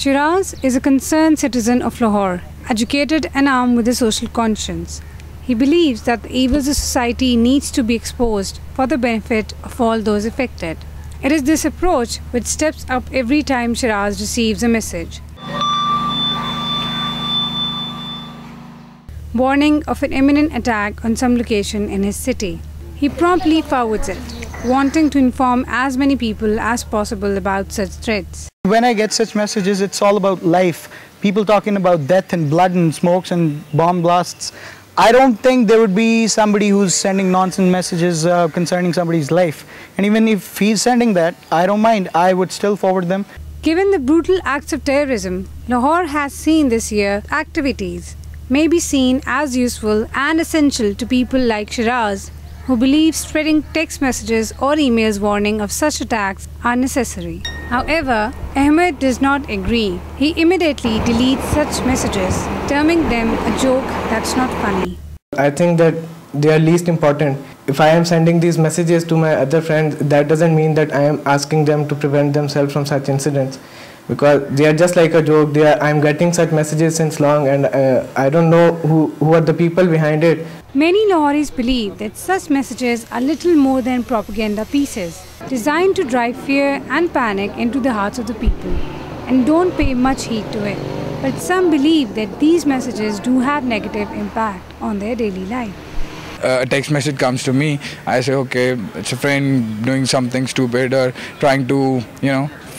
Shiraz is a concerned citizen of Lahore, educated and armed with a social conscience. He believes that the evils of society needs to be exposed for the benefit of all those affected. It is this approach which steps up every time Shiraz receives a message. Warning of an imminent attack on some location in his city. He promptly forwards it, wanting to inform as many people as possible about such threats. When I get such messages, it's all about life. People talking about death and blood and smokes and bomb blasts. I don't think there would be somebody who's sending nonsense messages concerning somebody's life. And even if he's sending that, I don't mind. I would still forward them. Given the brutal acts of terrorism, Lahore has seen this year activities may be seen as useful and essential to people like Shiraz, who believe spreading text messages or emails warning of such attacks are necessary. However, Ahmed does not agree. He immediately deletes such messages, terming them a joke that's not funny. I think that they are least important. If I am sending these messages to my other friends, that doesn't mean that I am asking them to prevent themselves from such incidents. Because they are just like a joke. I'm getting such messages since long, and I don't know who are the people behind it. Many Lahoris believe that such messages are little more than propaganda pieces, designed to drive fear and panic into the hearts of the people, and don't pay much heed to it. But some believe that these messages do have negative impact on their daily life. A text message comes to me, I say, okay, it's a friend doing something stupid or trying to,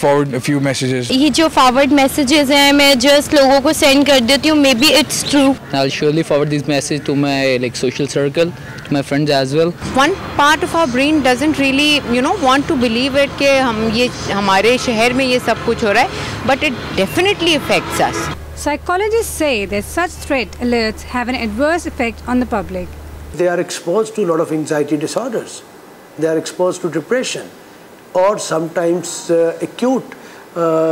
forward a few messages. ये जो forward messages हैं, मैं just लोगों को send कर देती हूँ. Maybe it's true. I'll surely forward this message to my social circle, to my friends as well. One part of our brain doesn't really, want to believe it कि हमारे शहर में ये सब कुछ हो रहा है, but it definitely affects us. Psychologists say that such threat alerts have an adverse effect on the public. They are exposed to a lot of anxiety disorders. They are exposed to depression, or sometimes acute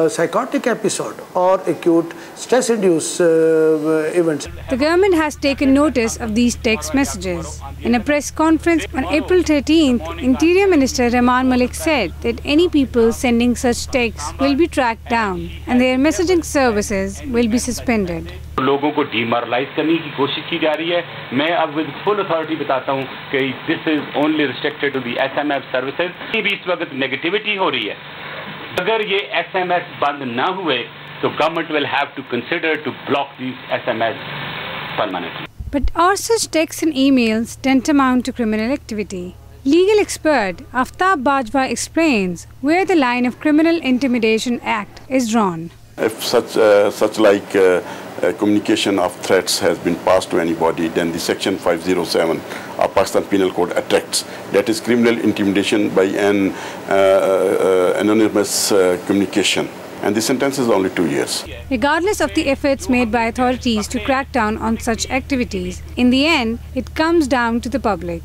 psychotic episode or acute stress-induced events. The government has taken notice of these text messages. In a press conference on April 13th, Interior Minister Rahman Malik said that any people sending such texts will be tracked down and their messaging services will be suspended. लोगों को demoralise करने की कोशिश की जा रही है. मैं अब विद फुल अथॉरिटी बताता हूं कि this is only restricted to the SMS services. ये भी इस वक्त नेगेटिविटी हो रही है. अगर ये एसएमएस बंद ना हुए तो government will have to consider to block these SMS permanently. But are such texts and emails tantamount to criminal activity? Legal expert Aftab Bajwa explains where the line of Criminal Intimidation Act is drawn. If such communication of threats has been passed to anybody, then the Section 507 of Pakistan Penal Code attracts. That is criminal intimidation by an anonymous communication. And the sentence is only 2 years. Regardless of the efforts made by authorities to crack down on such activities, in the end, it comes down to the public.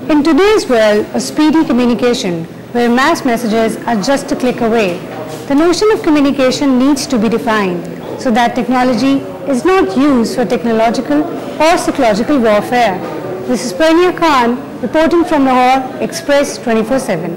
In today's world of speedy communication, where mass messages are just a click away, the notion of communication needs to be defined so that technology is not used for technological or psychological warfare. This is Pernia reporting from Lahore, Express 24/7.